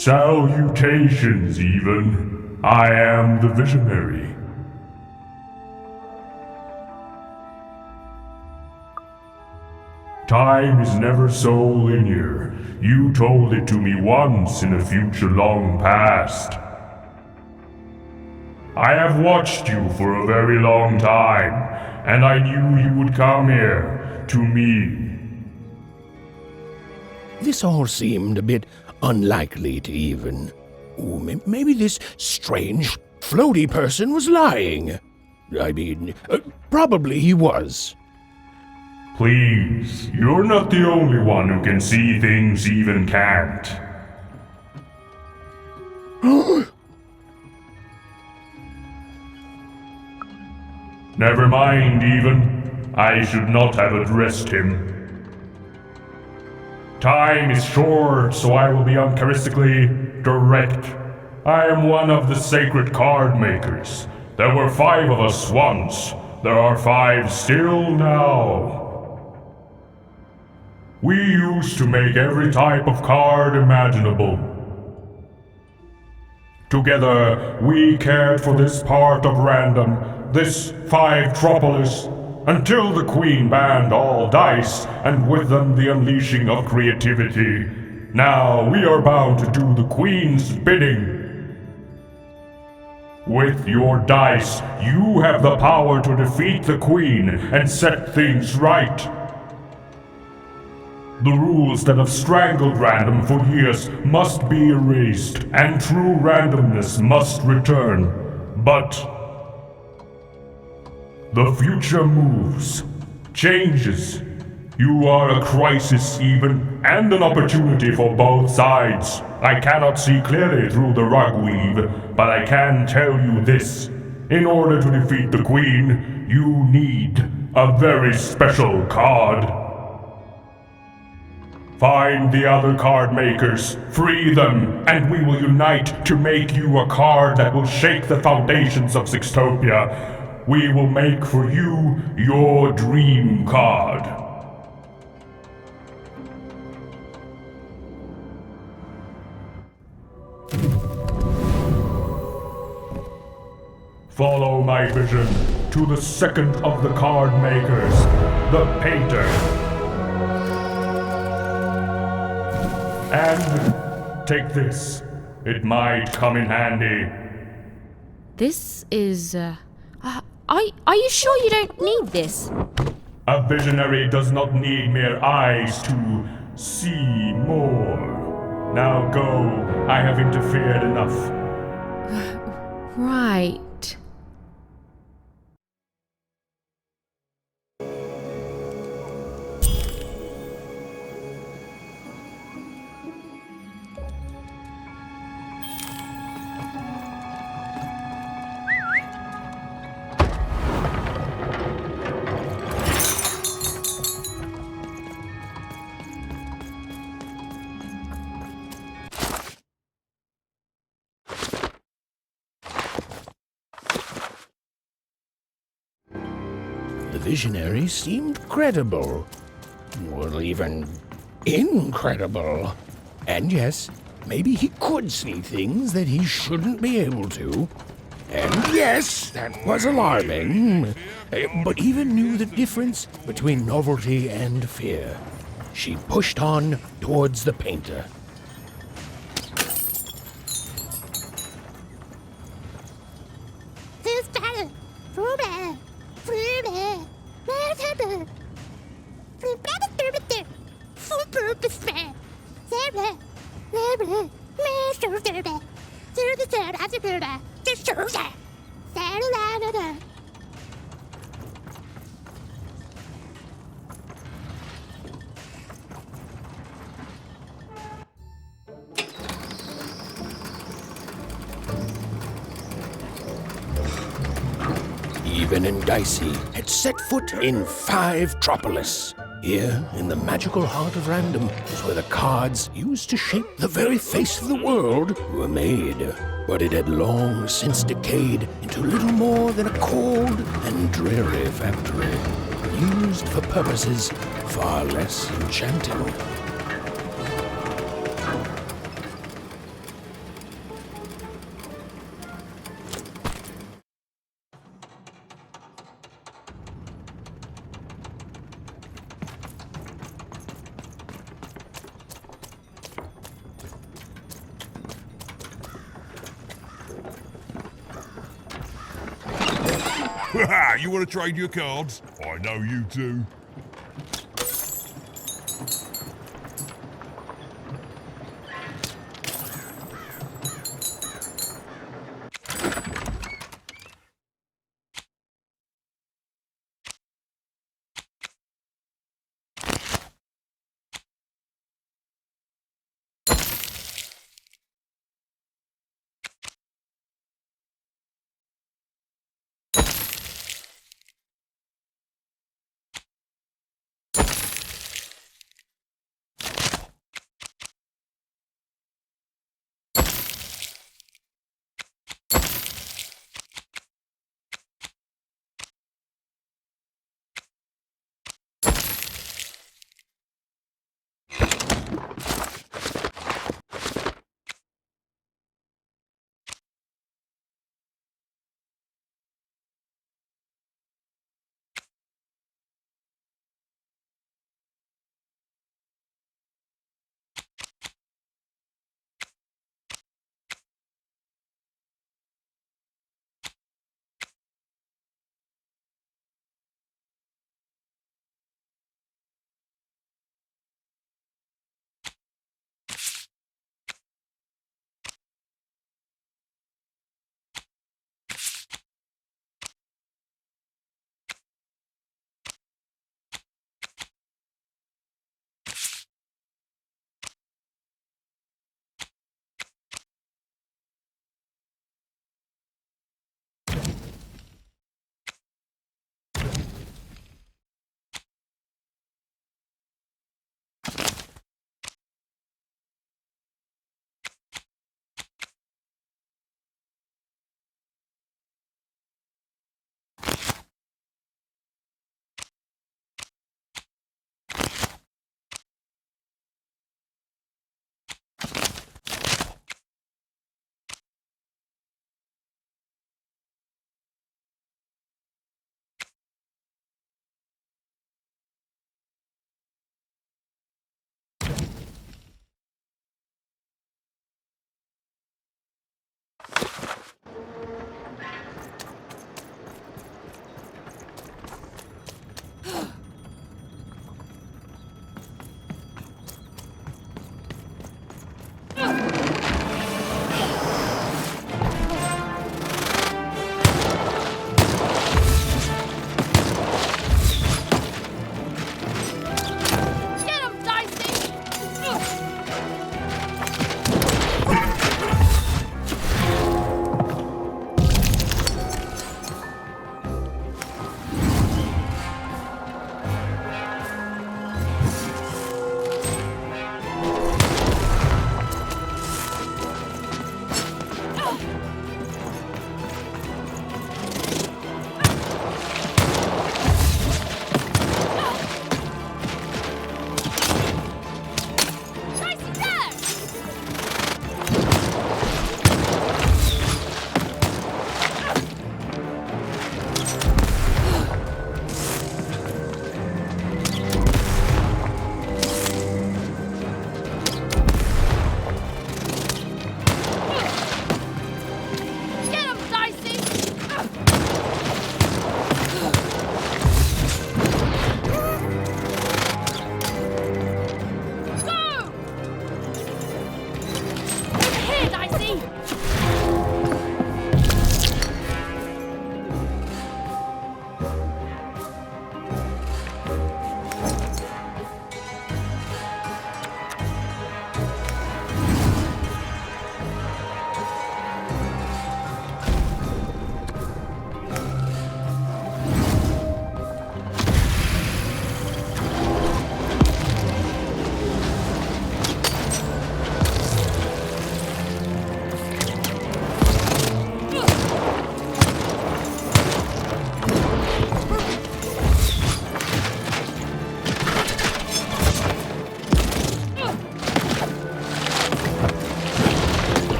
Salutations, even. I am the visionary. Time is never so linear. You told it to me once in a future long past. I have watched you for a very long time, and I knew you would come here, to me. This all seemed a bit unlikely to even. Ooh, maybe this strange, floaty person was lying. I mean, probably he was. Please, you're not the only one who can see things even can't. Never mind, even. I should not have addressed him. Time is short, so I will be uncharacteristically direct. I am one of the sacred card makers. There were 5 of us once. There are 5 still now. We used to make every type of card imaginable. Together, we cared for this part of random, this 5-tropolis, until the Queen banned all dice, and with them the unleashing of creativity. Now we are bound to do the Queen's bidding. With your dice, you have the power to defeat the Queen and set things right. The rules that have strangled random for years must be erased, and true randomness must return. But the future moves, changes. You are a crisis even, and an opportunity for both sides. I cannot see clearly through the rug weave, but I can tell you this. In order to defeat the Queen, you need a very special card. Find the other card makers, free them, and we will unite to make you a card that will shake the foundations of Sixtopia. We will make for you your dream card. Follow my vision to the second of the card makers, the painter. And take this. It might come in handy. This is, Are you sure you don't need this? A visionary does not need mere eyes to see more. Now go. I have interfered enough. Right. The visionary seemed credible. Well, even incredible. And yes, maybe he could see things that he shouldn't be able to. And yes, that was alarming. But even knew the difference between novelty and fear. She pushed on towards the painter. Even and Dicey had set foot in 5-tropolis. Here, in the magical heart of random, was where the cards used to shape the very face of the world were made. But it had long since decayed into little more than a cold and dreary factory, used for purposes far less enchanting. You want to trade your cards? I know you do. Get him, Dicey! Dicey, there! Get him, Dicey! Go! Over here, Dicey!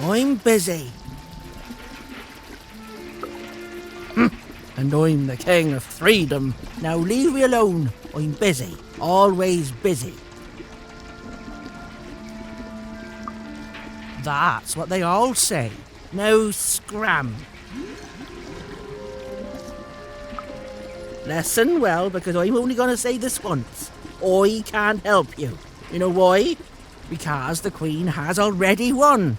I'm busy. And I'm the king of freedom. Now leave me alone. I'm busy. Always busy. That's what they all say. Now scram. Listen well, because I'm only going to say this once. I can't help you. You know why? Because the Queen has already won.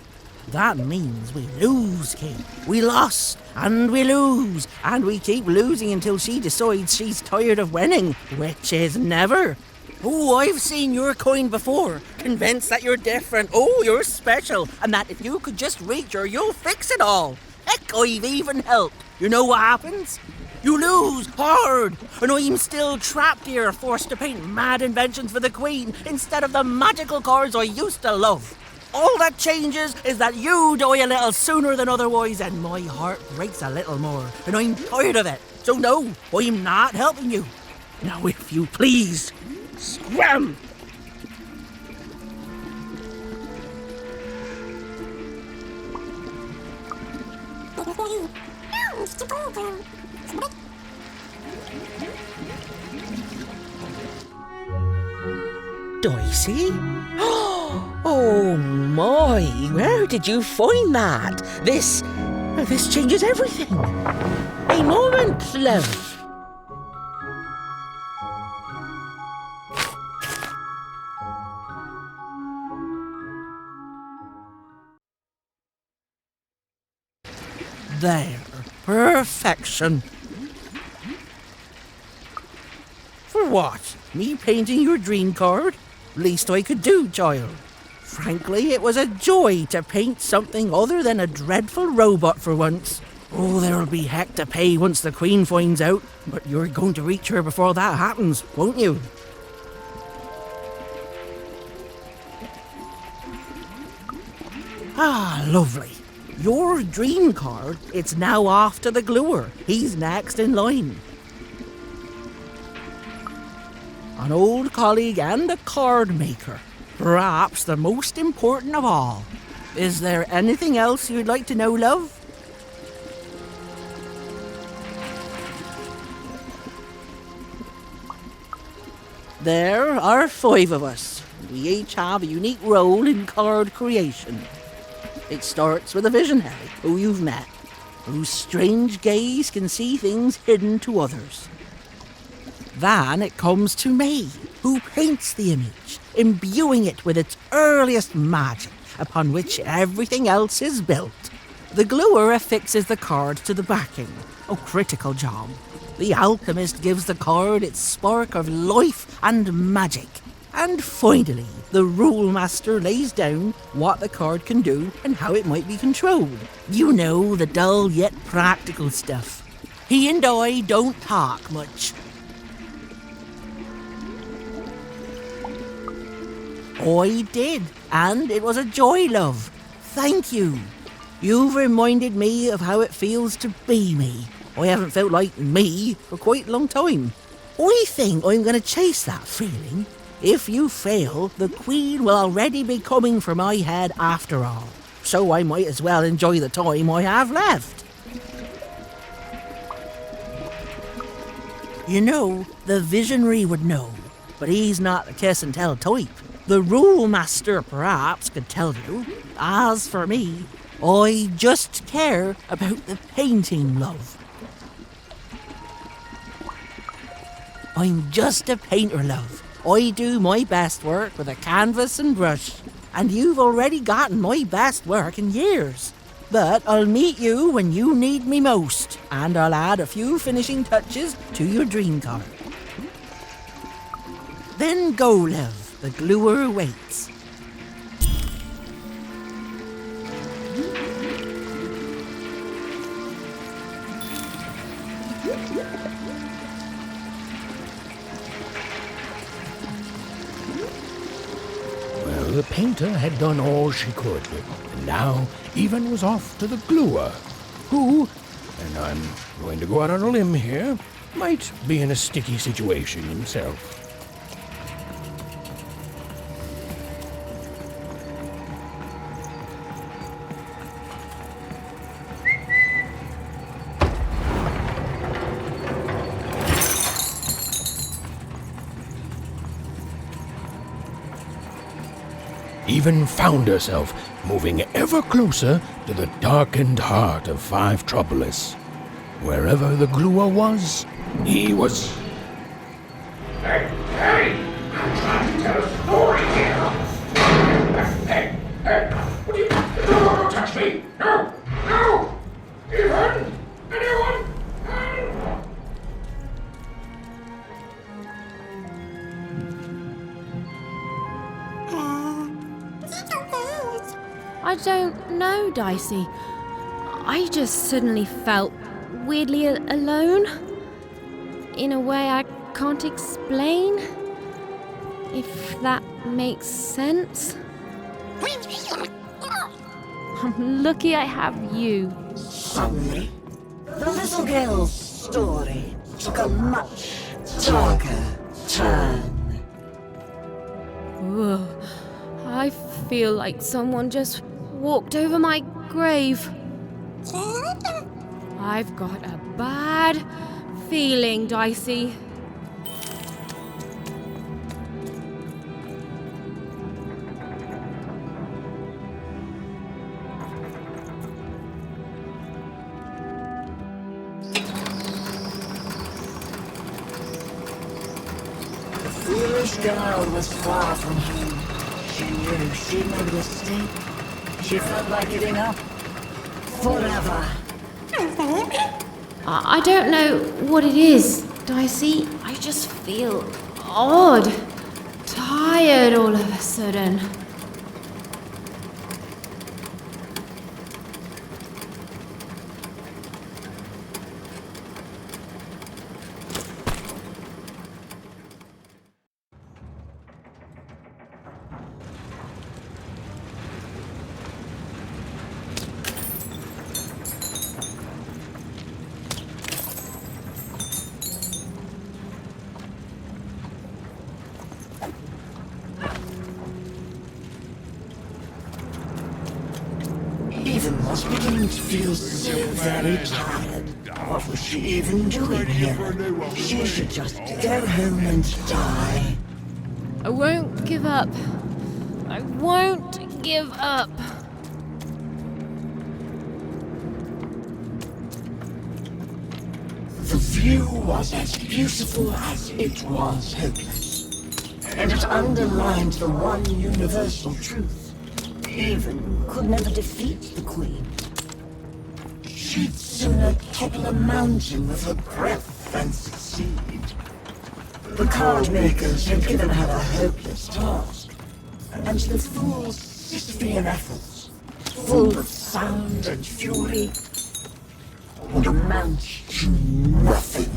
That means we lose, King. We lost, and we lose, and we keep losing until she decides she's tired of winning, which is never. Oh, I've seen your coin before, convinced that you're different, oh, you're special, and that if you could just reach her, you'll fix it all. Heck, I've even helped. You know what happens? You lose hard, and I'm still trapped here, forced to paint mad inventions for the Queen instead of the magical cards I used to love. All that changes is that you die a little sooner than otherwise, and my heart breaks a little more, and I'm tired of it. So no, I'm not helping you. Now, if you please, scram! Dicey? Oh my, where did you find that? This changes everything. A moment, love. There, perfection. For what? Me painting your dream card? Least I could do, child. Frankly, it was a joy to paint something other than a dreadful robot for once. Oh, there'll be heck to pay once the Queen finds out, but you're going to reach her before that happens, won't you? Ah, lovely. Your dream card, it's now off to the gluer. He's next in line. An old colleague and a card maker. Perhaps the most important of all. Is there anything else you'd like to know, love? There are 5 of us. We each have a unique role in card creation. It starts with a visionary who you've met, whose strange gaze can see things hidden to others. Then it comes to me, who paints the image, imbuing it with its earliest magic, upon which everything else is built. The gluer affixes the card to the backing, a critical job. The alchemist gives the card its spark of life and magic. And finally, the rule master lays down what the card can do and how it might be controlled. You know, the dull yet practical stuff. He and I don't talk much. I did, and it was a joy, love. Thank you. You've reminded me of how it feels to be me. I haven't felt like me for quite a long time. I think I'm going to chase that feeling. If you fail, the Queen will already be coming for my head after all. So I might as well enjoy the time I have left. You know, the visionary would know, but he's not the kiss and tell type. The rule master perhaps could tell you. As for me, I just care about the painting, love. I'm just a painter, love. I do my best work with a canvas and brush, and you've already gotten my best work in years. But I'll meet you when you need me most, and I'll add a few finishing touches to your dream card. Then go, love. The gluer waits. Well, the painter had done all she could, and now even was off to the gluer, who, and I'm going to go out on a limb here, might be in a sticky situation himself. even found herself moving ever closer to the darkened heart of Five Troublous. Wherever the gluer was, he was. Hey! I'm trying to tell a story here! Hey! What do you... Don't touch me! No! Even? Anyone? I don't know, Dicey. I just suddenly felt weirdly alone. In a way I can't explain. If that makes sense. I'm lucky I have you. Suddenly, the little girl's story took a much darker turn. Ugh, I feel like someone just walked over my grave. I've got a bad feeling, Dicey. The foolish girl was far from home. She knew she'd made a mistake. She felt like giving up. Forever. I don't know what it is, Dicey. I just feel odd. Tired all of a sudden. Even was beginning to feel so very tired. What was she even doing here? She should just go home and die. I won't give up. I won't give up. The view was as beautiful as it was hopeless. And it underlined the one universal truth. Even could never defeat the Queen. She'd sooner topple a mountain with her breath than succeed. The card makers had given her a hopeless task, and the fool's Sisyphean efforts, full of sound and fury, would amount to nothing.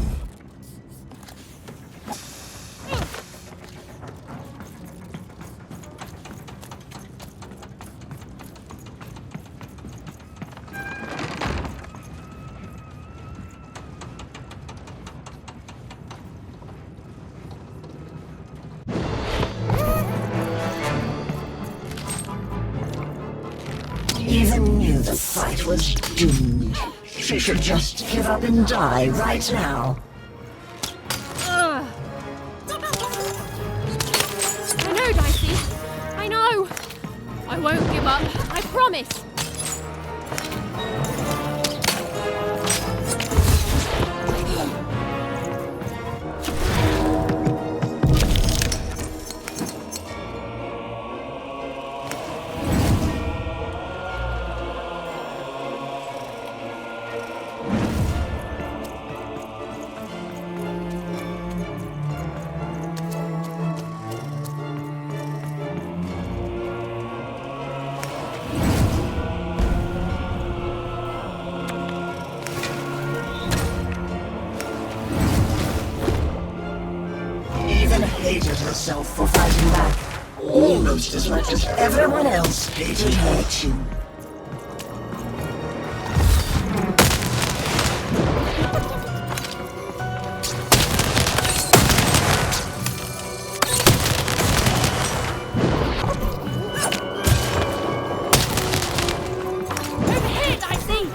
Even knew the fight was doomed. She should just give up and die right now. Ugh. I know, Dicey. I know. I won't give up. I promise. Hated herself for fighting back, almost as much as everyone else hated her too. Over here, Dicey.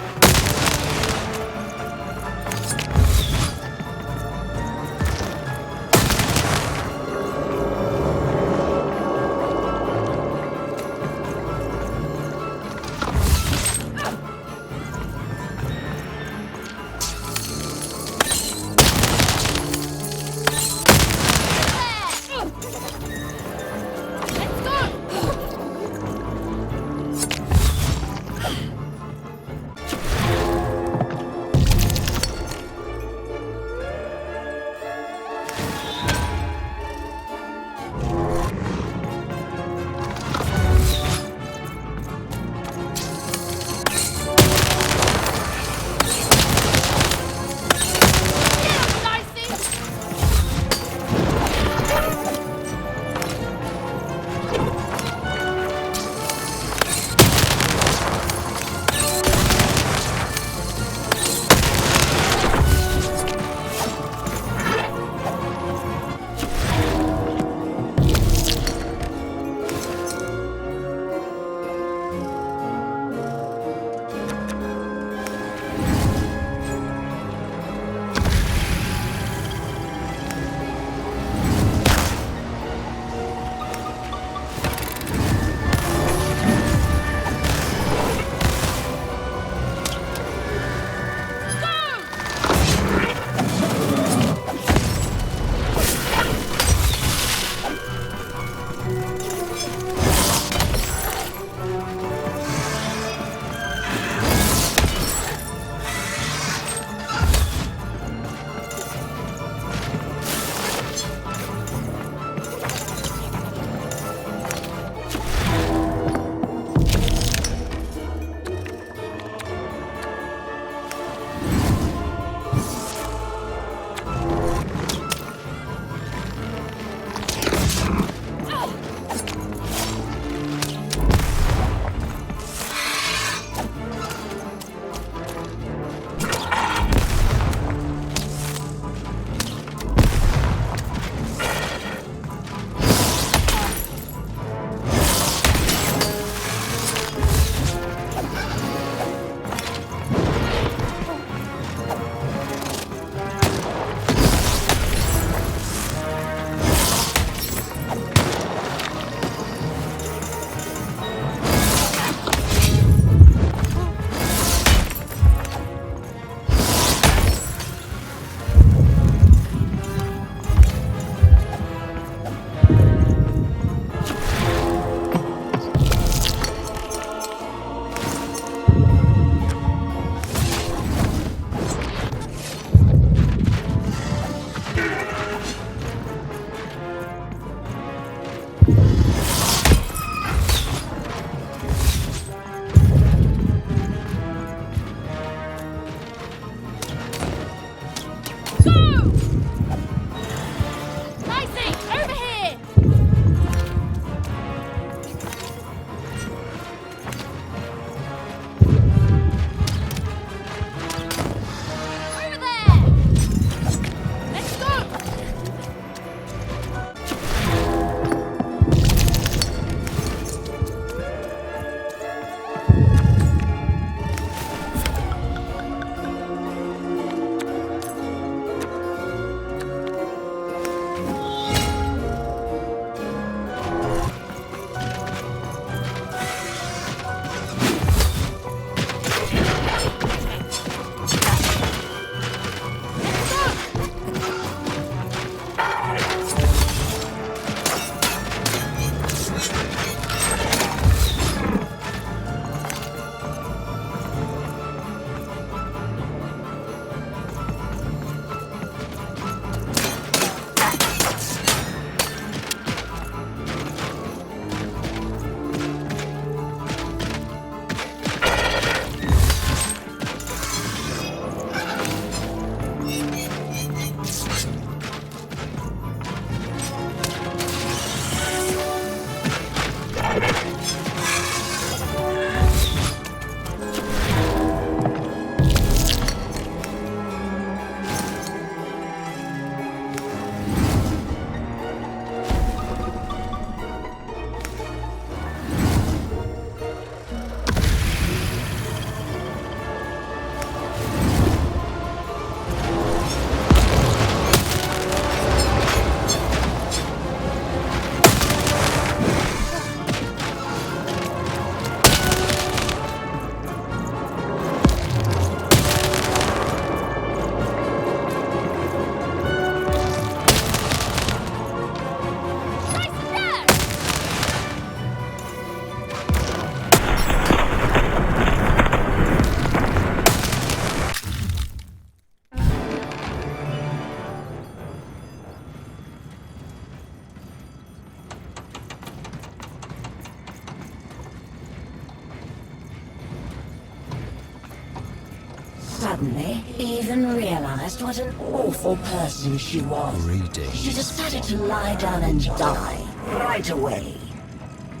suddenly even realized what an awful person she was. Greetings. She decided to lie down and die right away.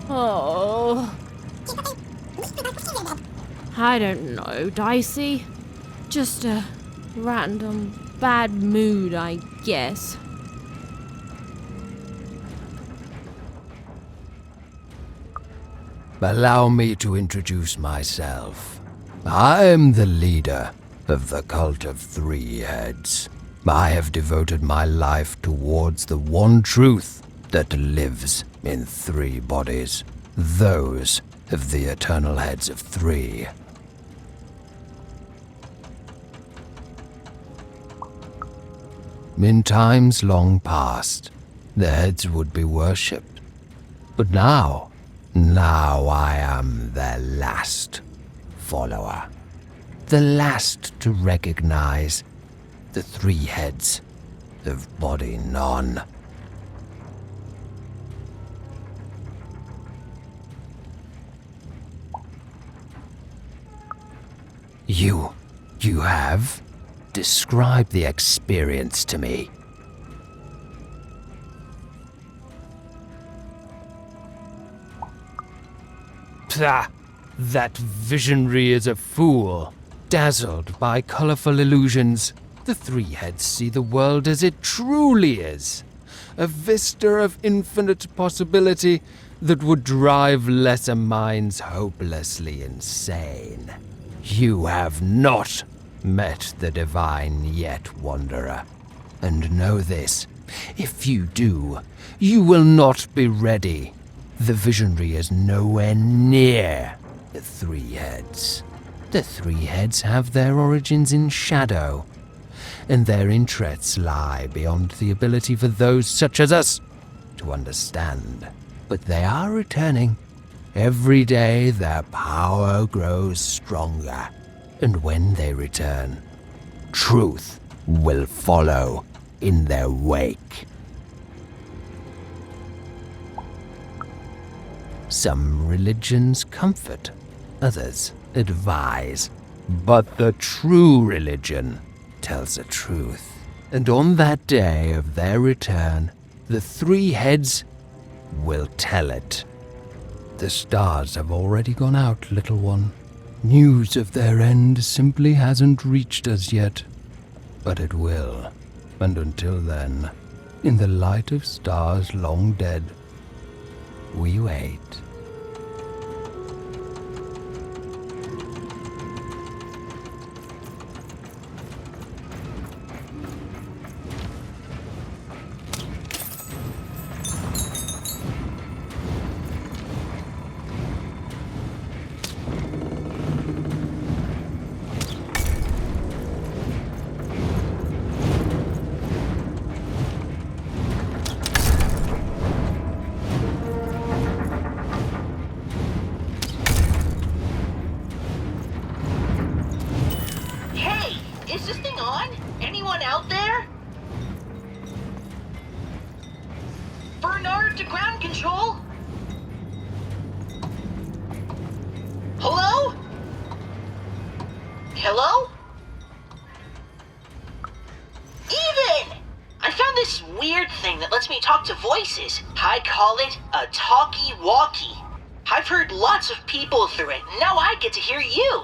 Oh. I don't know, Dicey. Just a random bad mood, I guess. Allow me to introduce myself. I am the leader of the Cult of Three Heads. I have devoted my life towards the one truth that lives in three bodies, those of the eternal heads of three. In times long past, the heads would be worshipped, but now I am their last follower. The last to recognize the three heads of body none. You have? Describe the experience to me. Pah! That visionary is a fool. Dazzled by colorful illusions, the three heads see the world as it truly is. A vista of infinite possibility that would drive lesser minds hopelessly insane. You have not met the divine yet, Wanderer. And know this, if you do, you will not be ready. The visionary is nowhere near the three heads. The three heads have their origins in shadow, and their interests lie beyond the ability for those such as us to understand. But they are returning. Every day their power grows stronger, and when they return, truth will follow in their wake. Some religions comfort, others advise, but the true religion tells the truth. And on that day of their return, the three heads will tell it. The stars have already gone out, little one. News of their end simply hasn't reached us yet, but it will. And until then, in the light of stars long dead, we wait. Is this thing on? Anyone out there? Bernard to ground control? Hello? Hello? Even! I found this weird thing that lets me talk to voices. I call it a talkie-walkie. I've heard lots of people through it, and now I get to hear you.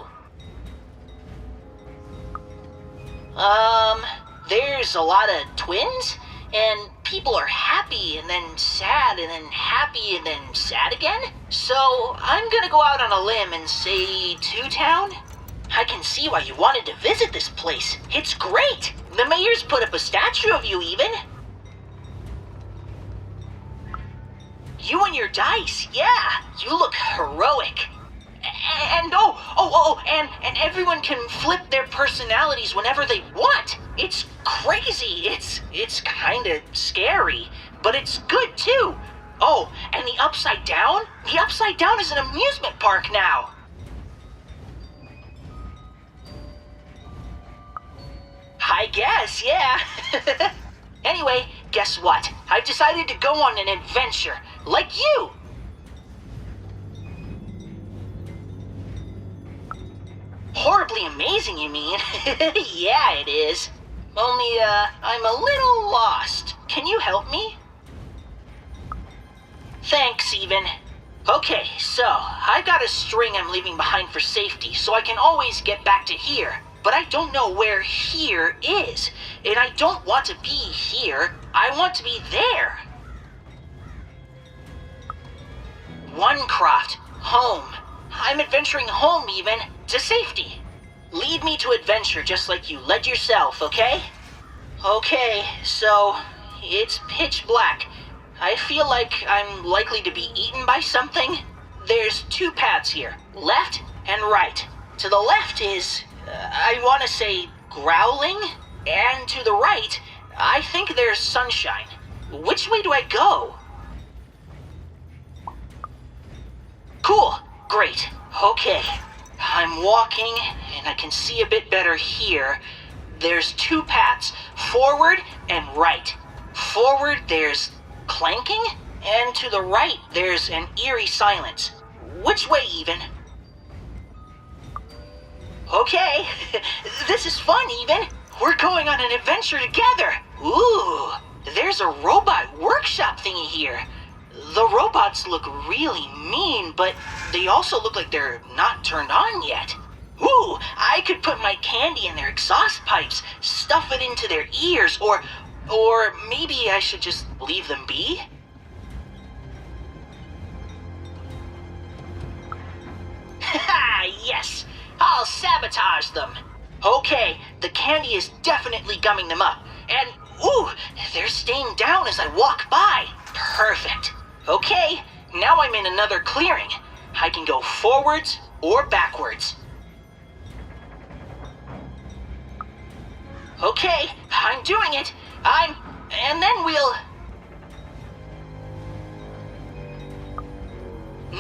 There's a lot of twins, and people are happy and then sad and then happy and then sad again. So I'm gonna go out on a limb and say Two Town. I can see why you wanted to visit this place. It's great. The mayor's put up a statue of you even. You and your dice, yeah, you look heroic. And and everyone can flip their personalities whenever they want. It's crazy. It's kind of scary, but it's good too. Oh, and the Upside Down? The Upside Down is an amusement park now. I guess, yeah. Anyway, guess what? I've decided to go on an adventure, like you. Horribly amazing, you mean? Yeah, it is. Only, I'm a little lost. Can you help me? Thanks, Even. Okay, so, I got a string I'm leaving behind for safety, so I can always get back to here. But I don't know where here is. And I don't want to be here. I want to be there. Onecroft. Home. I'm adventuring home, Even. To safety. Lead me to adventure just like you led yourself, okay? Okay, so it's pitch black. I feel like I'm likely to be eaten by something. There's two paths here, left and right. To the left is, I want to say, growling, and to the right, I think there's sunshine. Which way do I go? Cool, great, okay. I'm walking, and I can see a bit better here. There's two paths, forward and right. Forward, there's clanking, and to the right, there's an eerie silence. Which way, Even? Okay, this is fun, Even. We're going on an adventure together. Ooh, there's a robot workshop thingy here. The robots look really mean, but they also look like they're not turned on yet. Ooh, I could put my candy in their exhaust pipes, stuff it into their ears, or maybe I should just leave them be? Haha, yes! I'll sabotage them! Okay, the candy is definitely gumming them up. And, ooh, they're staying down as I walk by. Perfect. Okay, now I'm in another clearing. I can go forwards or backwards. Okay, I'm doing it. And then we'll...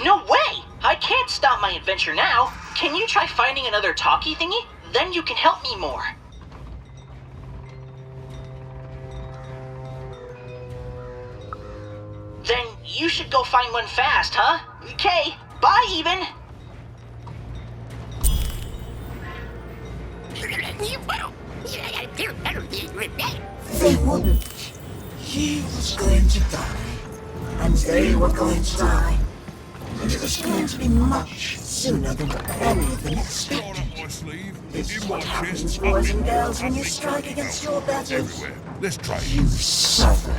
No way! I can't stop my adventure now. Can you try finding another talkie thingy? Then you can help me more. Then you should go find one fast, huh? Okay, bye, Even. They wouldn't. He was going to die, and they were going to die. And it was going to be much sooner than any of them Got expected. up my sleeve, This is in my what happens, chest, boys and up girls, when you underneath, strike against your betters. everywhere. Let's trade. You suffer.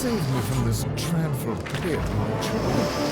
save me from this dreadful pit, won't you?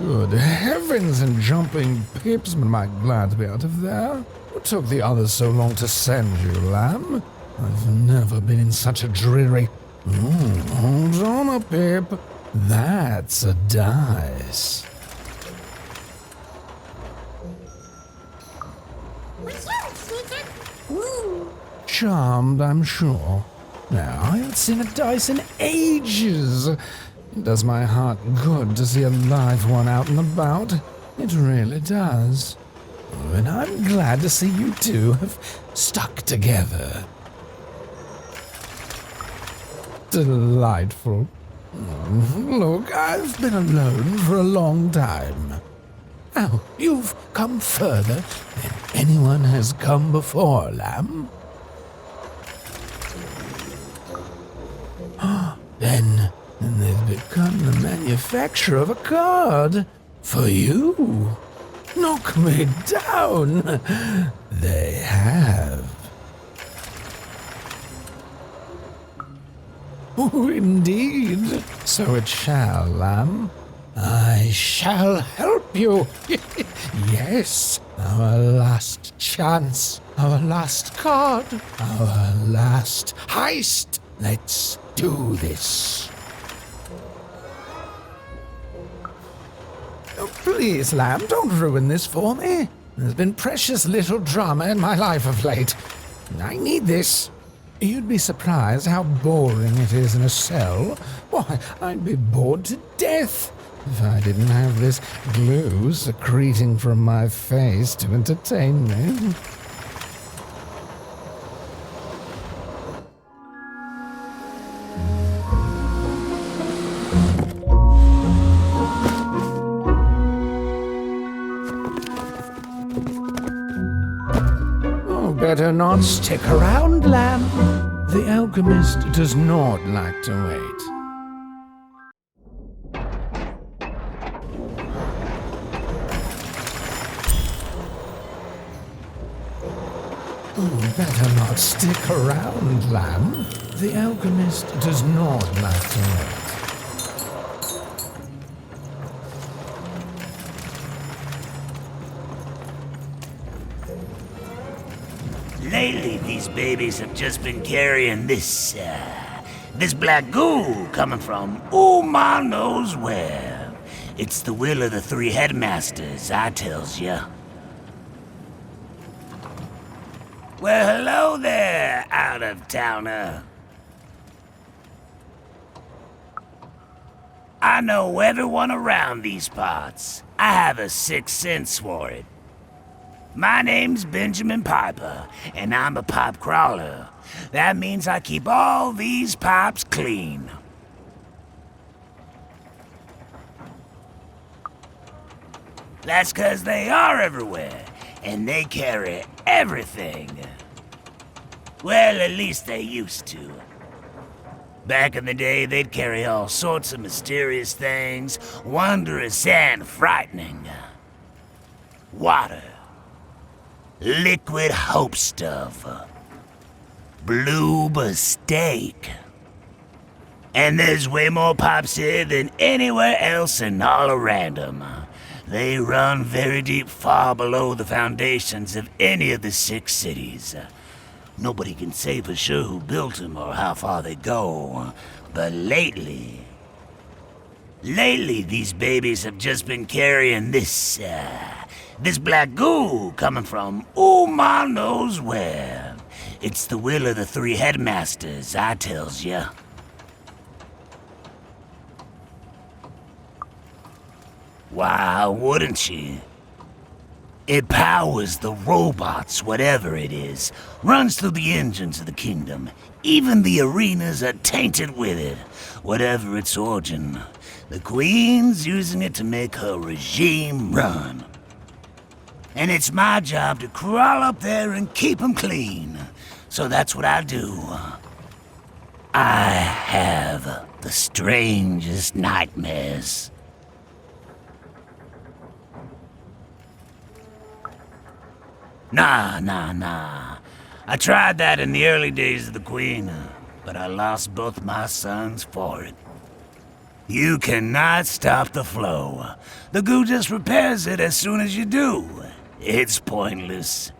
Good heavens and jumping pips, am I glad to be out of there. What took the others so long to send you, lamb? I've never been in such a dreary... hold on a pip. That's a dice. Charmed, I'm sure. Now, I haven't seen a dice in ages. It does my heart good to see a live one out and about. It really does. Oh, and I'm glad to see you two have stuck together. Delightful. Look, I've been alone for a long time. Now, you've come further than anyone has come before, lamb. Then they've become the manufacturer of a card for you. Knock me down. They have. Oh, indeed. So it shall, lamb. I shall help you. Yes, our last chance, our last card, our last heist. Let's do this. Oh, please, lamb, don't ruin this for me. There's been precious little drama in my life of late. I need this. You'd be surprised how boring it is in a cell. Why, I'd be bored to death if I didn't have this glue secreting from my face to entertain me. Better not stick around, lamb. The alchemist does not like to wait. Better not stick around, lamb. The alchemist does not like to wait. Lately, these babies have just been carrying this black goo coming from who ma knows where. It's the will of the three headmasters, I tells ya. Well, hello there, out-of-towner. I know everyone around these parts. I have a sixth sense for it. My name's Benjamin Piper, and I'm a pipe crawler. That means I keep all these pipes clean. That's 'cause they are everywhere, and they carry everything. Well, at least they used to. Back in the day, they'd carry all sorts of mysterious things, wondrous and frightening. Water. Liquid hope stuff. Blue steak. And there's way more pipes here than anywhere else in all of Random. They run very deep, far below the foundations of any of the 6 cities. Nobody can say for sure who built them or how far they go. But lately, these babies have just been carrying this black goo coming from who ma knows where. It's the will of the three headmasters, I tells ya. Why wouldn't you? It powers the robots, whatever it is. Runs through the engines of the kingdom. Even the arenas are tainted with it, whatever its origin. The Queen's using it to make her regime run. And it's my job to crawl up there and keep 'em clean. So that's what I do. I have the strangest nightmares. Nah. I tried that in the early days of the Queen, but I lost both my sons for it. You cannot stop the flow. The goo just repairs it as soon as you do. It's pointless.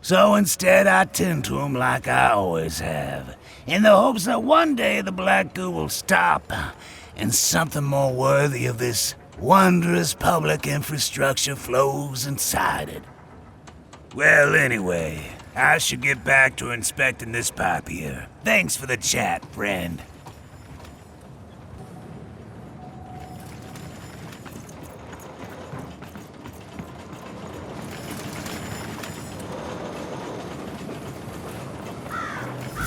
So instead, I tend to him like I always have, in the hopes that one day the black goo will stop, and something more worthy of this wondrous public infrastructure flows inside it. Well, anyway, I should get back to inspecting this pipe here. Thanks for the chat, friend.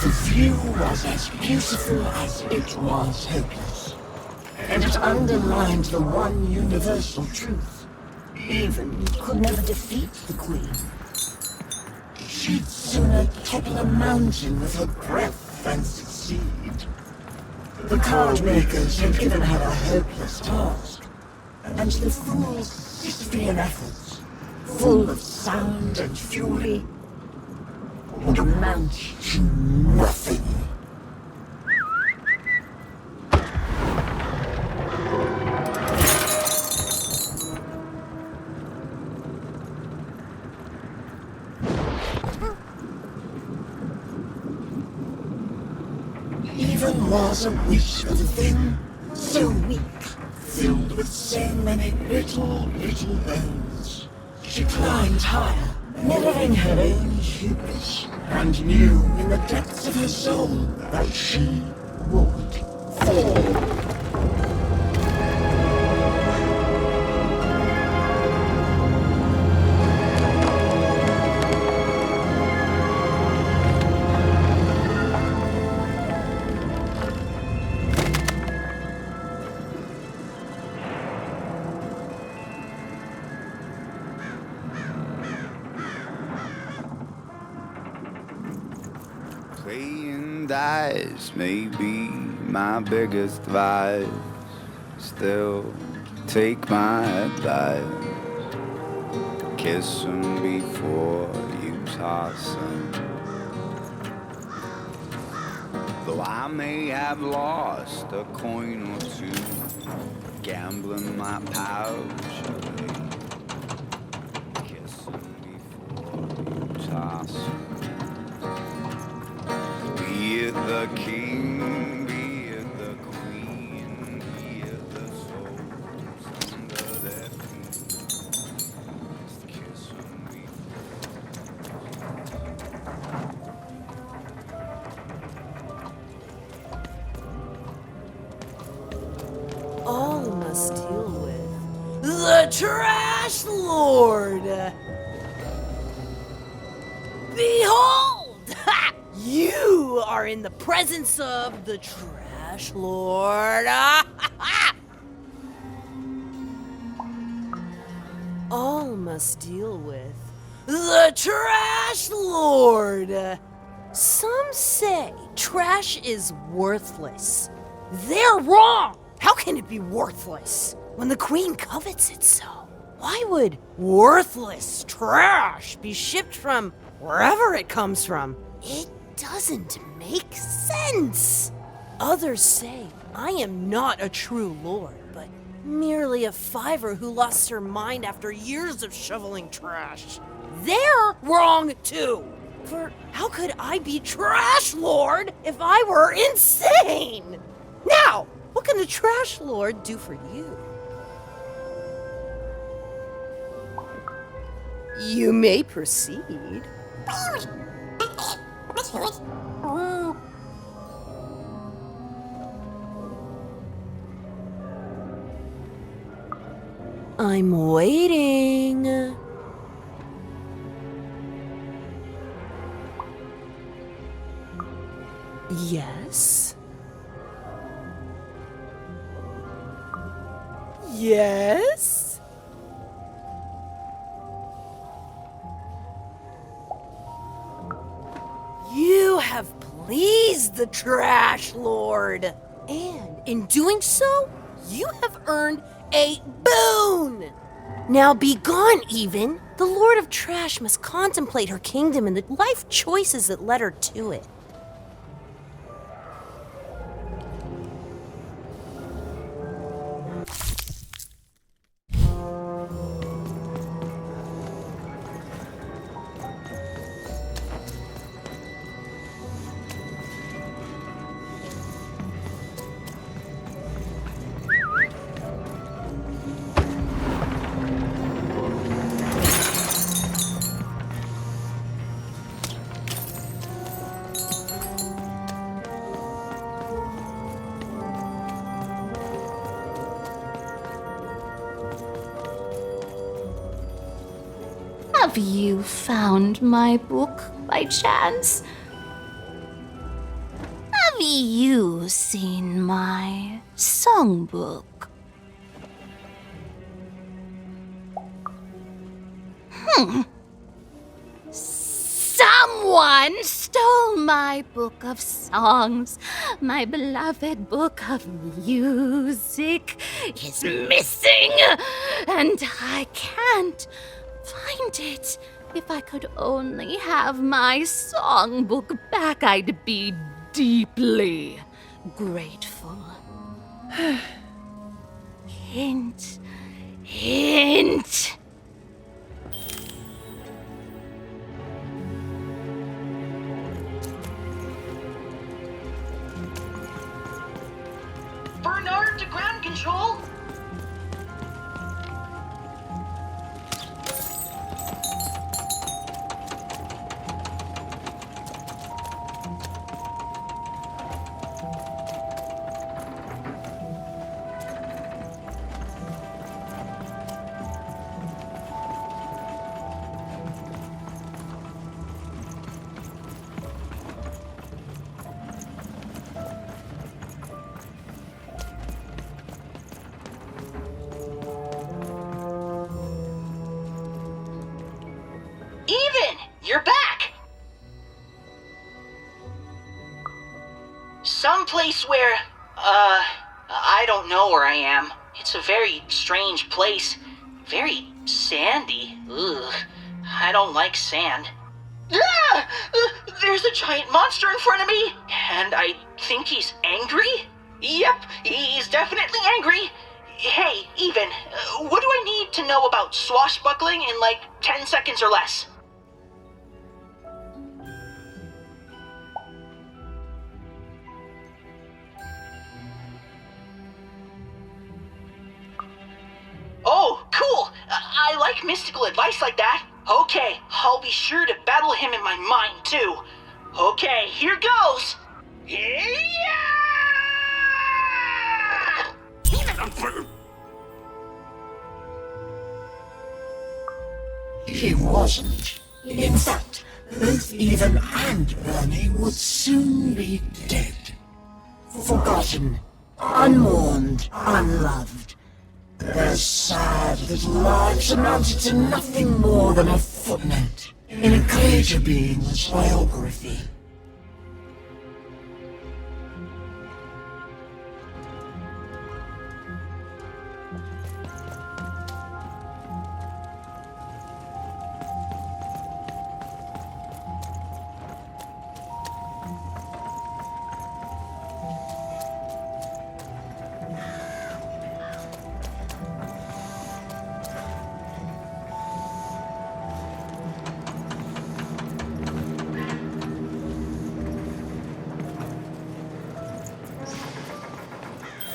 The view was as beautiful as it was hopeless, and it underlined the one universal truth. Even could never defeat the Queen. She'd sooner topple a mountain with her breath than succeed. The card makers had given her a hopeless task, and the fool's Sisyphean efforts, full of sound and fury, would amount to nothing. Even was a wish of a thing so weak, filled with so many little bones. She climbed higher, mirroring her own hubris, and knew in the depths of her soul that she would fall. Playing dice may be my biggest vice. Still, take my advice. Kiss 'em before you toss 'em. Though I may have lost a coin or two, gambling my pouch away. Kiss 'em before you toss 'em. Be it the king, be it the queen, be it the souls under their feet. Just kiss 'em All must deal with the Trash Lord. Behold! You are in the presence of the Trash Lord. All must deal with the Trash Lord. Some say trash is worthless. They're wrong! How can it be worthless when the Queen covets it so? Why would worthless trash be shipped from wherever it comes from? It doesn't make sense. Others say I am not a true lord, but merely a fiver who lost her mind after years of shoveling trash. They're wrong too. For how could I be Trash Lord if I were insane? Now, what can the Trash Lord do for you? You may proceed. I'm waiting. Yes. Yes. You have pleased the Trash Lord. And in doing so, you have earned a boon. Now be gone, even. The Lord of Trash must contemplate her kingdom and the life choices that led her to it. Have you found my book by chance? Have you seen my songbook? Someone stole my book of songs. My beloved book of music is missing, and I can't find it. If I could only have my songbook back, I'd be deeply grateful. Hint, hint. Bernard to ground control. Even, you're back. Someplace where, I don't know where I am. It's a very strange place. Very sandy. Ugh, I don't like sand. Ah! There's a giant monster in front of me, and I think he's angry? Yep, he's definitely angry. Hey, Even, what do I need to know about swashbuckling in like 10 seconds or less? Oh, cool! I like mystical advice like that. Okay, I'll be sure to battle him in my mind, too. Okay, here goes! Yeah! He wasn't. In fact, both Even and Bernie would soon be dead. Forgotten, unmourned, unloved. Their sad little lives amounted to nothing more than a footnote in a greater being's biography.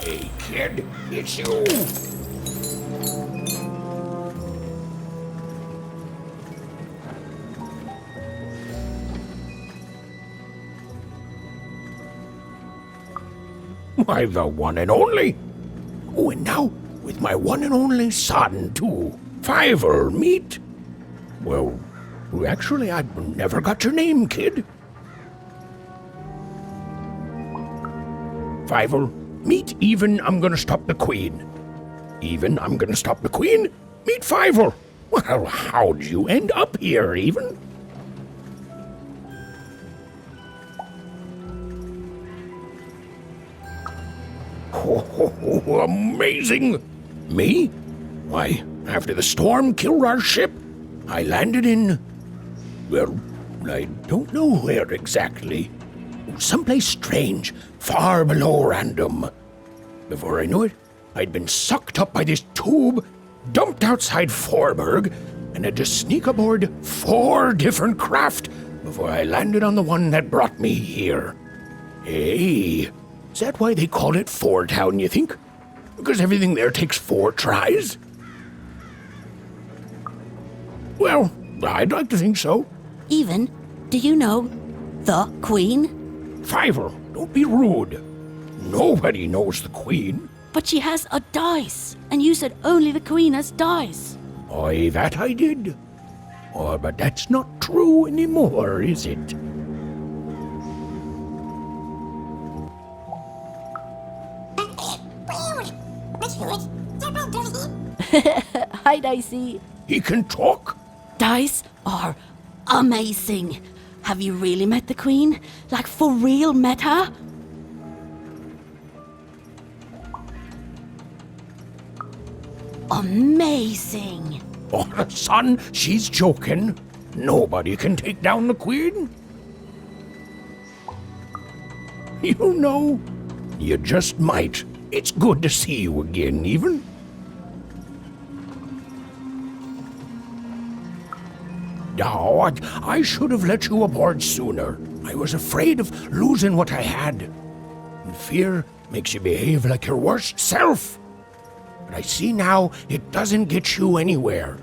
Hey, kid, it's you. Why, the one and only. Oh, and now, with my one and only son, too. Fiver, meet. Well, actually, I never got your name, kid. Fiver, meet Even, I'm gonna stop the Queen. Even, I'm gonna stop the Queen. Meet Fiver. Well, how'd you end up here, Even? Oh, amazing! Me? Why, after the storm killed our ship, I landed in... well, I don't know where exactly. Someplace strange, far below random. Before I knew it, I'd been sucked up by this tube, dumped outside Forberg, and had to sneak aboard 4 different craft before I landed on the one that brought me here. Hey, is that why they call it Four Town, you think? Because everything there takes 4 tries? Well, I'd like to think so. Even, do you know the Queen? Fiver, don't be rude. Nobody knows the Queen. But she has a dice, and you said only the Queen has dice. Aye, that I did. Oh, but that's not true anymore, is it? Hi, Dicey. He can talk? Dice are amazing. Have you really met the Queen? Like, for real met her? Amazing. Oh, son, she's joking. Nobody can take down the Queen. You know, you just might. It's good to see you again, even. Oh, I should have let you aboard sooner. I was afraid of losing what I had. And fear makes you behave like your worst self. But I see now it doesn't get you anywhere.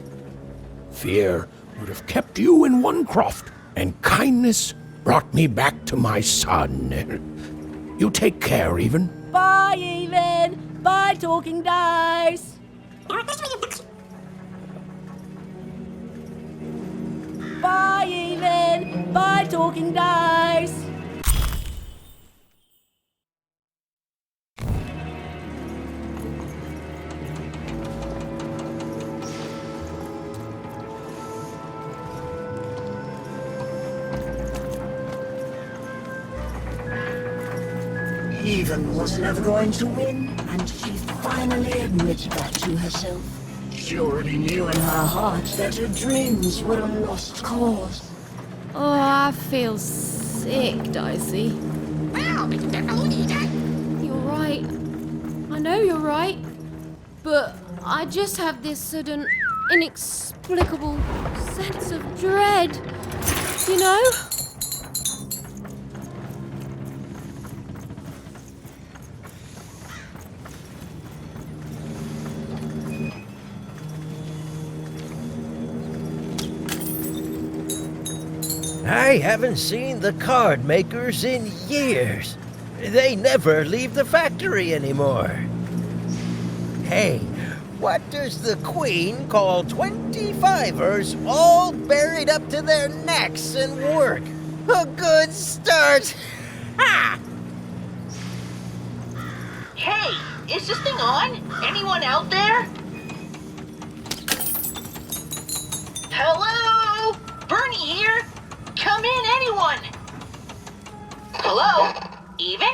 Fear would have kept you in one croft, and kindness brought me back to my son. You take care, Even. Bye, Even. Bye, Talking Dice. Bye, Even. Bye, Talking Dice. Even was never going to win, and she finally admitted that to herself. She already knew in her heart that her dreams were a lost cause. Oh, I feel sick, Dicey. You're right. I know you're right. But I just have this sudden, inexplicable sense of dread. You know? I haven't seen the card makers in years. They never leave the factory anymore. Hey, what does the Queen call 25ers all buried up to their necks in work? A good start! Ha! Hey, is this thing on? Anyone out there? Hello? Bernie here? Come in, anyone! Hello? Even?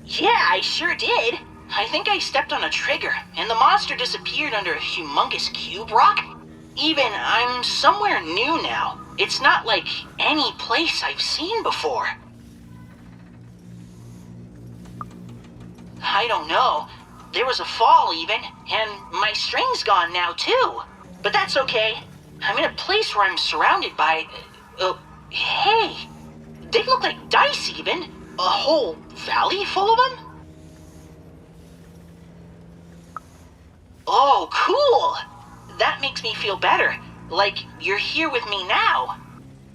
Yeah, I sure did. I think I stepped on a trigger, and the monster disappeared under a humongous cube rock. Even, I'm somewhere new now. It's not like any place I've seen before. I don't know. There was a fall, even, and my string's gone now, too. But that's okay. I'm in a place where I'm surrounded by... hey! They look like dice, even. A whole valley full of them? Oh, cool! That makes me feel better. Like you're here with me now.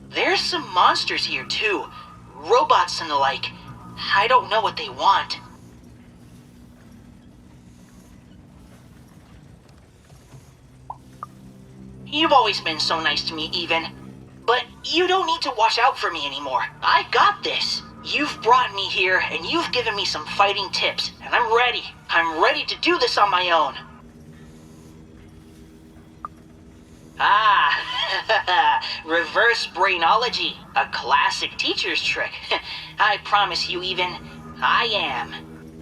There's some monsters here, too. Robots and the like. I don't know what they want. You've always been so nice to me, Even. But you don't need to watch out for me anymore. I got this. You've brought me here, and you've given me some fighting tips, and I'm ready. I'm ready to do this on my own. Ah, reverse brainology, a classic teacher's trick. I promise you, Even, I am.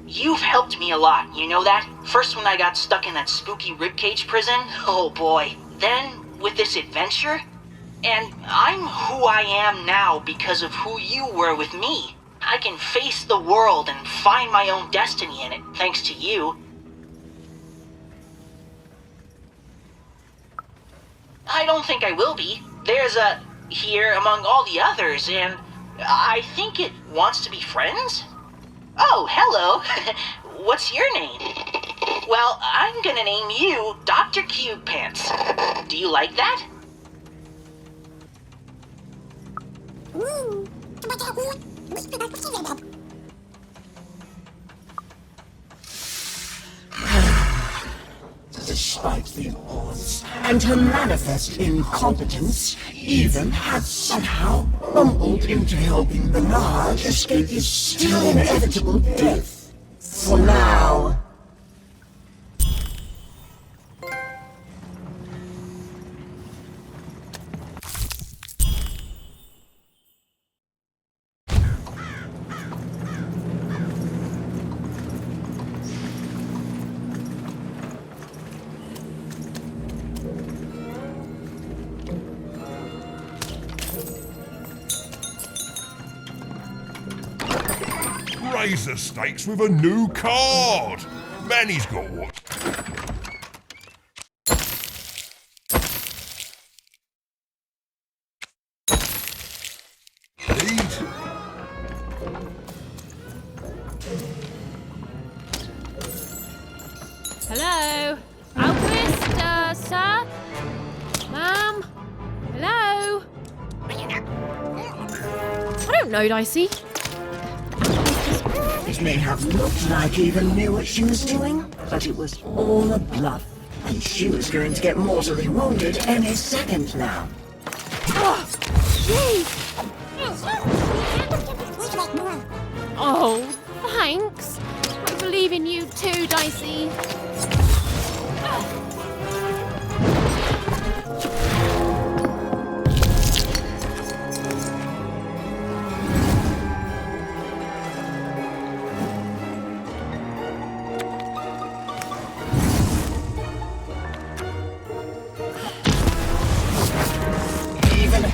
You've helped me a lot, you know that? First when I got stuck in that spooky ribcage prison, oh boy. Then, with this adventure, and I'm who I am now because of who you were with me. I can face the world and find my own destiny in it, thanks to you. I don't think I will be. There's a here among all the others, and I think it wants to be friends? Oh, hello. What's your name? Well, I'm gonna name you Dr. Cube Pants. Do you like that? This despite the odds, and her manifest incompetence even had somehow bumbled into helping Bernard escape his still inevitable death. For now. Raise the stakes with a new card. Manny's got what? Need. Hello? Alchemist, sir? Ma'am? Hello? I don't know, Dicey. It may have looked like Eva knew what she was doing, but it was all a bluff, and she was going to get mortally wounded any second now. Oh, thanks. I believe in you too, Dicey.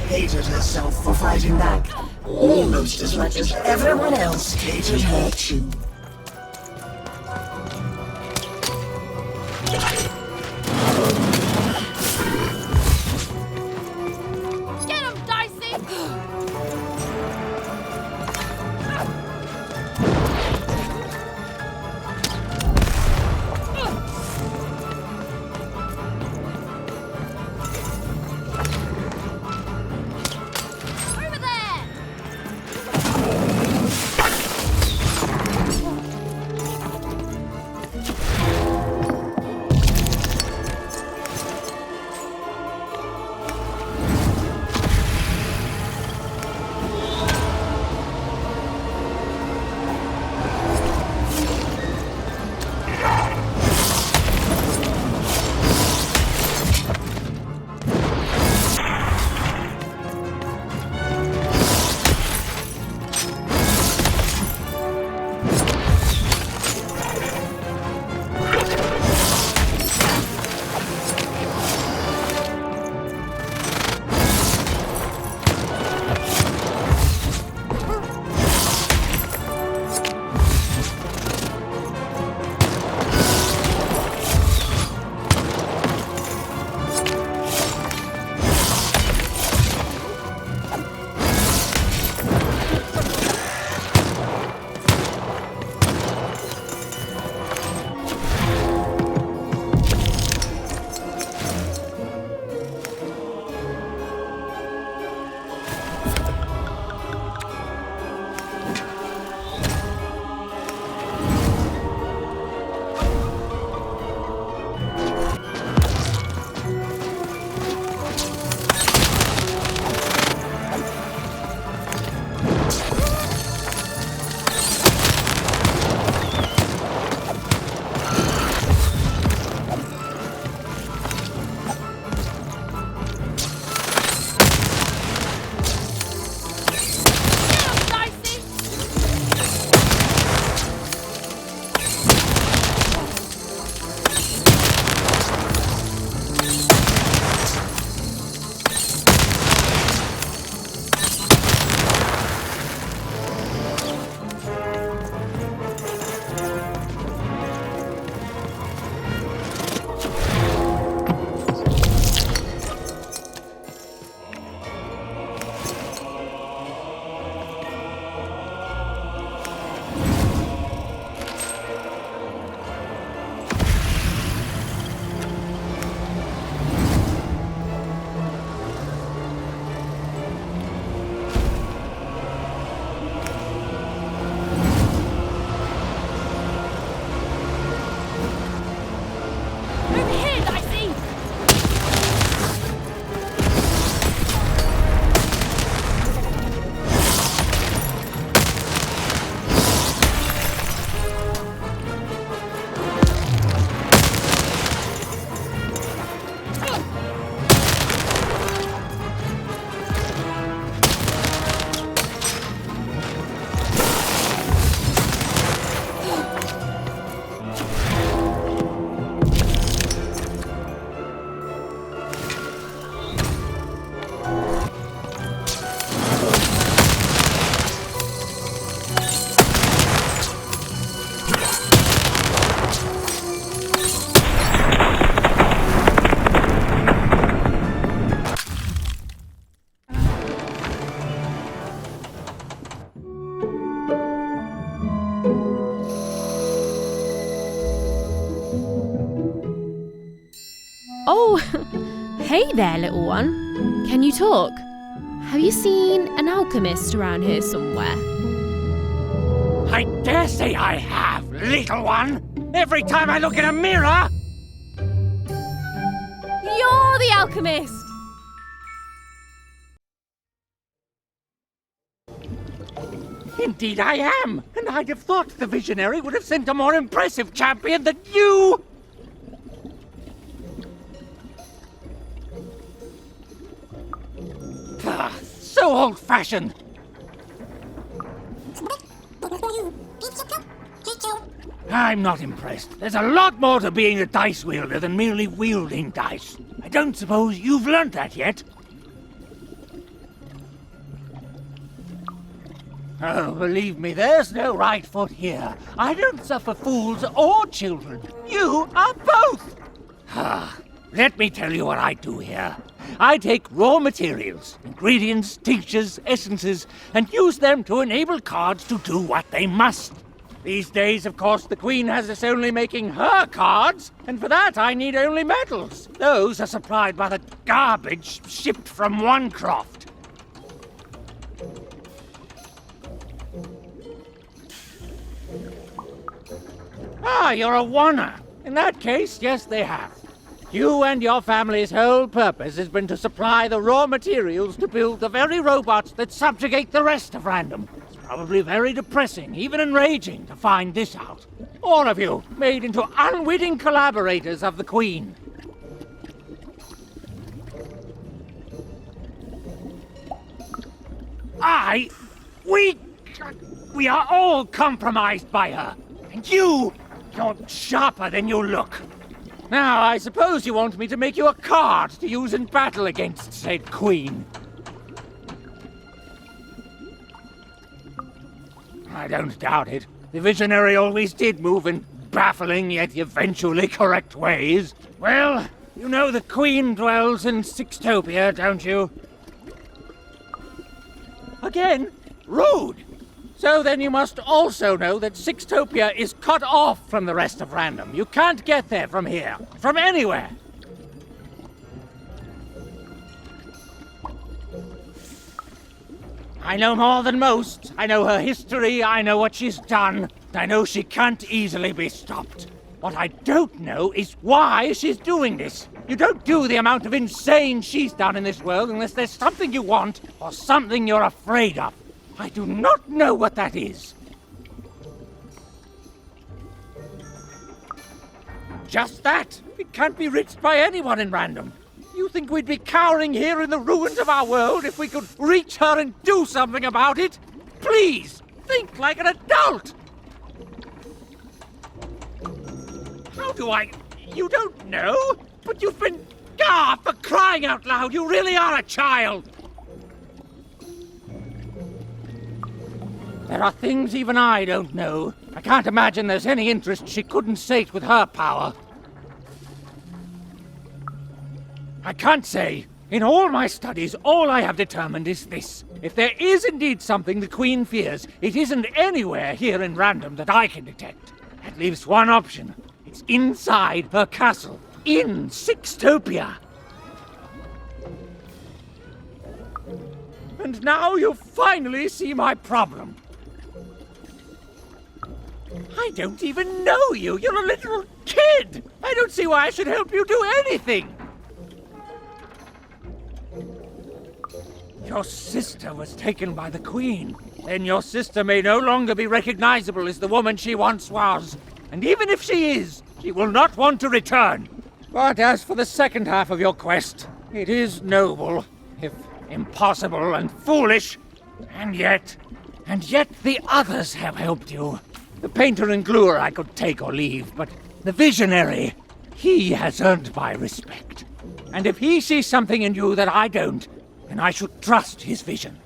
Hated herself for fighting back, almost as much as everyone else hated her too. Get him, Dicey! Hey there, little one. Can you talk? Have you seen an alchemist around here somewhere? I dare say I have, little one. Every time I look in a mirror. You're the alchemist! Indeed I am, and I'd have thought the Visionary would have sent a more impressive champion than you! So old-fashioned! I'm not impressed. There's a lot more to being a dice wielder than merely wielding dice. I don't suppose you've learnt that yet? Oh, believe me, there's no right foot here. I don't suffer fools or children. You are both! Let me tell you what I do here. I take raw materials, ingredients, tinctures, essences, and use them to enable cards to do what they must. These days, of course, the Queen has us only making her cards, and for that I need only metals. Those are supplied by the garbage shipped from Onecroft. Ah, you're a oner. In that case, yes, they have. You and your family's whole purpose has been to supply the raw materials to build the very robots that subjugate the rest of Random. It's probably very depressing, even enraging, to find this out. All of you, made into unwitting collaborators of the Queen. We are all compromised by her. And you're sharper than you look. Now, I suppose you want me to make you a card to use in battle against said Queen. I don't doubt it. The Visionary always did move in baffling yet eventually correct ways. Well, you know the Queen dwells in Sixtopia, don't you? Again? Rude! So then you must also know that Sixtopia is cut off from the rest of Random. You can't get there from here, from anywhere. I know more than most. I know her history, I know what she's done. I know she can't easily be stopped. What I don't know is why she's doing this. You don't do the amount of insane she's done in this world unless there's something you want or something you're afraid of. I do not know what that is. Just that. It can't be reached by anyone in Random. You think we'd be cowering here in the ruins of our world if we could reach her and do something about it? Please, think like an adult! How do I... You don't know? But you've been... for crying out loud, you really are a child! There are things even I don't know. I can't imagine there's any interest she couldn't sate with her power. I can't say. In all my studies, all I have determined is this. If there is indeed something the Queen fears, it isn't anywhere here in Random that I can detect. That leaves one option. It's inside her castle. In Sixtopia. And now you finally see my problem. I don't even know you. You're a little kid. I don't see why I should help you do anything. Your sister was taken by the Queen. Then your sister may no longer be recognizable as the woman she once was. And even if she is, she will not want to return. But as for the second half of your quest, it is noble, if impossible and foolish. And yet the others have helped you. The painter and gluer I could take or leave, but the Visionary, he has earned my respect. And if he sees something in you that I don't, then I should trust his vision.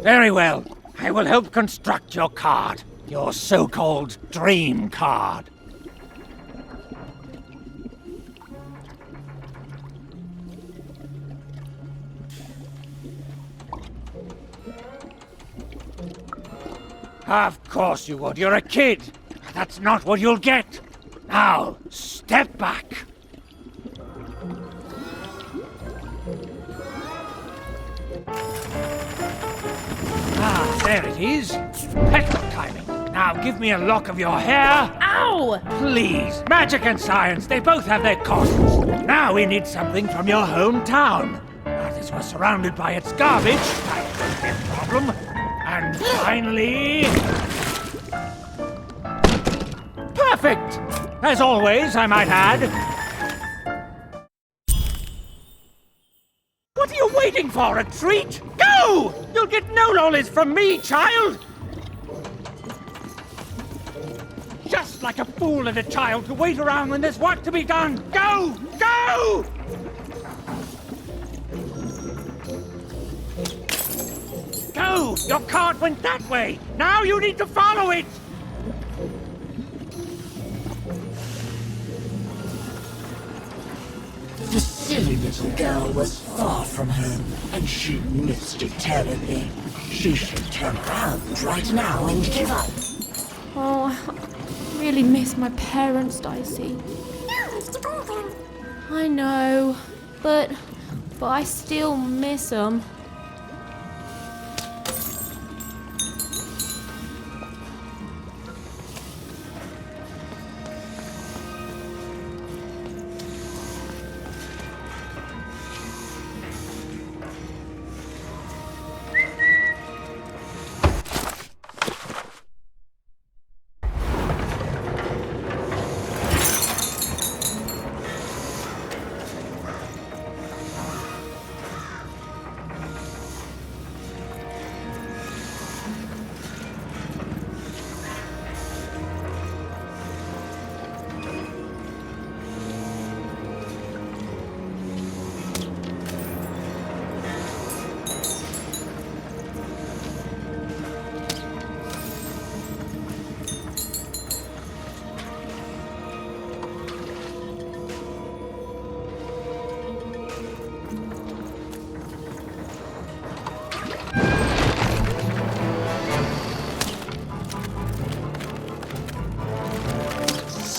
Very well. I will help construct your card. Your so-called dream card. Of course you would. You're a kid. That's not what you'll get. Now, step back. There it is. Perfect timing. Now give me a lock of your hair. Ow! Please. Magic and science, they both have their costs. Now we need something from your hometown. Now this was surrounded by its garbage. That won't be a problem. And finally... perfect! As always, I might add. What are you waiting for? A treat? Go! You'll get no lollies from me, child! Just like a fool and a child to wait around when there's work to be done. Go! Go! Go! Your cart went that way. Now you need to follow it. The silly little girl was far from home, and she missed it terribly. She should turn around right now and give up. Oh, I really miss my parents, Dicey. I know, but I still miss them.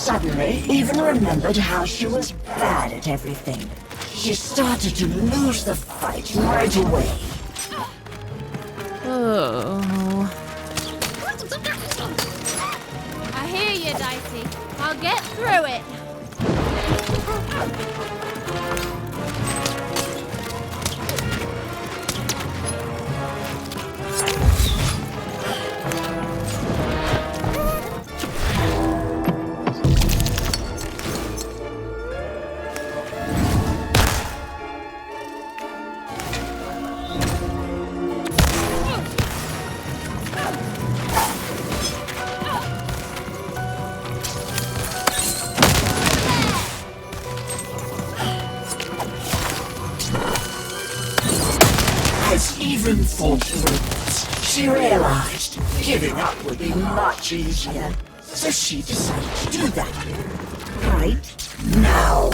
Suddenly, even remembered how she was bad at everything. She started to lose the fight right away. Oh. I hear you, Dicey. I'll get through it. Even thought through. She realized giving up would be much easier, so she decided to do that. Right now.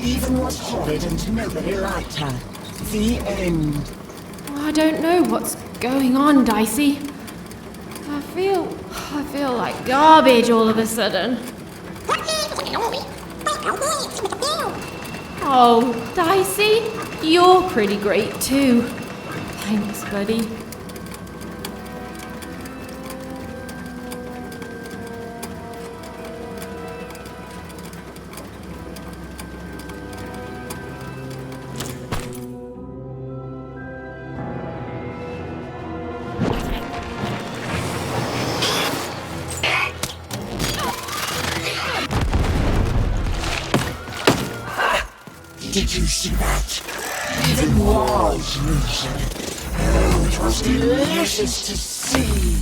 even was horrid and nobody liked her. The end. I don't know what's going on, Dicey. I feel like garbage all of a sudden. Oh, Dicey, you're pretty great too. Thanks, buddy. Did you see that? Even was losing. Oh, it was delicious to see.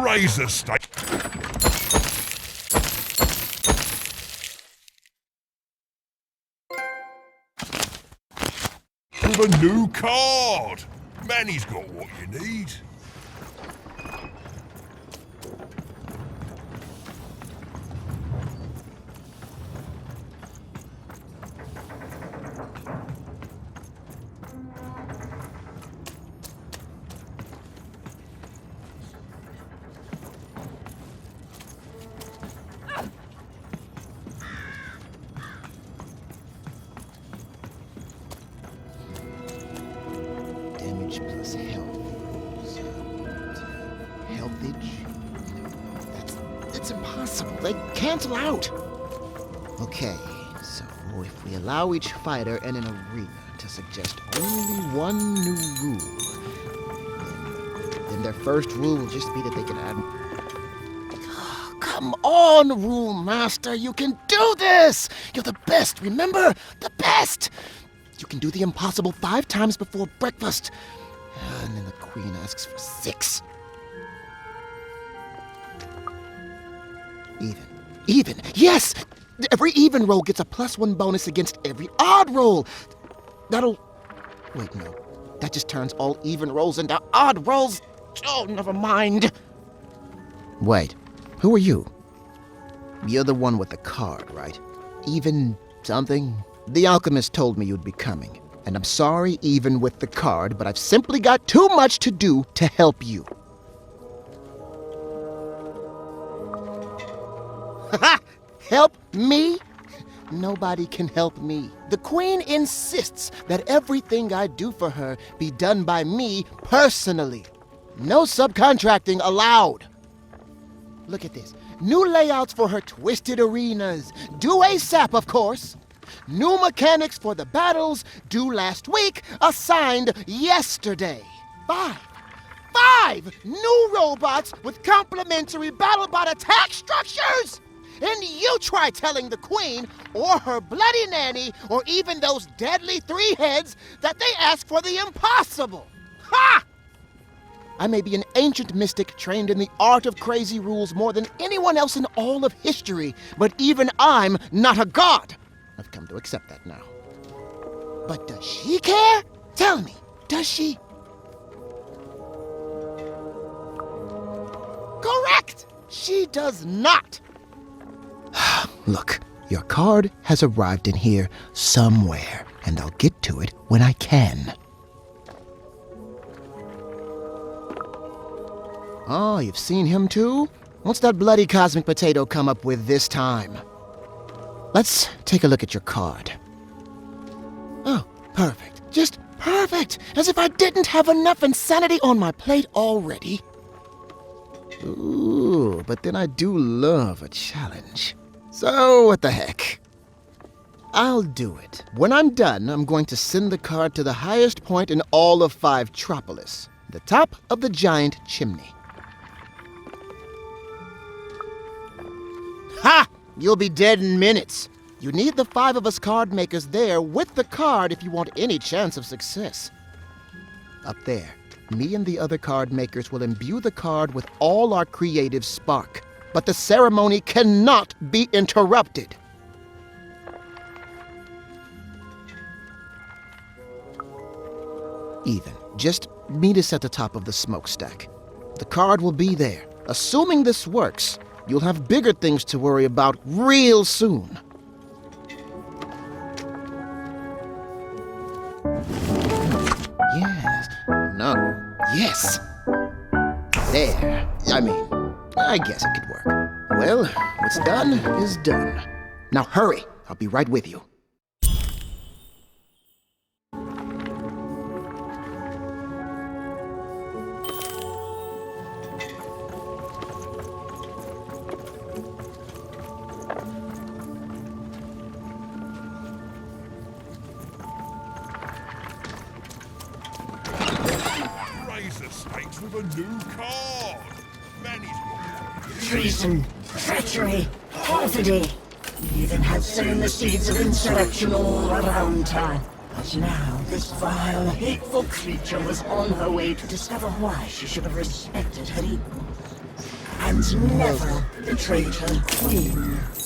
razor stake. With a new card. Manny's got what you need. Damage plus health. Healthage? That's impossible. They cancel out. Okay, so if we allow each fighter in an arena to suggest only one new rule, then their first rule will just be that they can add... Come on, Rule Master, you can do this! You're the best, remember? The best! You can do the impossible 5 times before breakfast. And then the Queen asks for 6. Even. Yes! Every even roll gets a +1 bonus against every odd roll. That'll... Wait, no. That just turns all even rolls into odd rolls. Oh, never mind. Wait, who are you? You're the one with the card, right? Even something? The alchemist told me you'd be coming. And I'm sorry even with the card, but I've simply got too much to do to help you. Ha! Help me? Nobody can help me. The Queen insists that everything I do for her be done by me personally. No subcontracting allowed. Look at this. New layouts for her twisted arenas. Due ASAP, of course. New mechanics for the battles, due last week, assigned yesterday. 5 new robots with complementary BattleBot attack structures! And you try telling the Queen, or her bloody nanny, or even those deadly 3 heads that they ask for the impossible. Ha! I may be an ancient mystic trained in the art of crazy rules more than anyone else in all of history, but even I'm not a god. I've come to accept that now. But does she care? Tell me, does she? Correct! She does not. Look, your card has arrived in here somewhere, and I'll get to it when I can. Oh, you've seen him too? What's that bloody cosmic potato come up with this time? Let's take a look at your card. Oh, perfect. Just perfect! As if I didn't have enough insanity on my plate already. Ooh, but then I do love a challenge. So, what the heck? I'll do it. When I'm done, I'm going to send the card to the highest point in all of 5-tropolis, the top of the giant chimney. Ha! You'll be dead in minutes. You need the 5 of us card makers there with the card if you want any chance of success. Up there, me and the other card makers will imbue the card with all our creative spark. But the ceremony cannot be interrupted. Even. Just meet us at the top of the smokestack. The card will be there. Assuming this works, you'll have bigger things to worry about real soon. Yes. No. Yes. There. I guess it could work. Well, what's done is done. Now hurry. I'll be right with you. Razor stakes with a new card. Manny's got Treason, treachery, perfidy. You even had sown the seeds of insurrection all around town. But now this vile, hateful creature was on her way to discover why she should have respected her equal. and never betrayed her queen.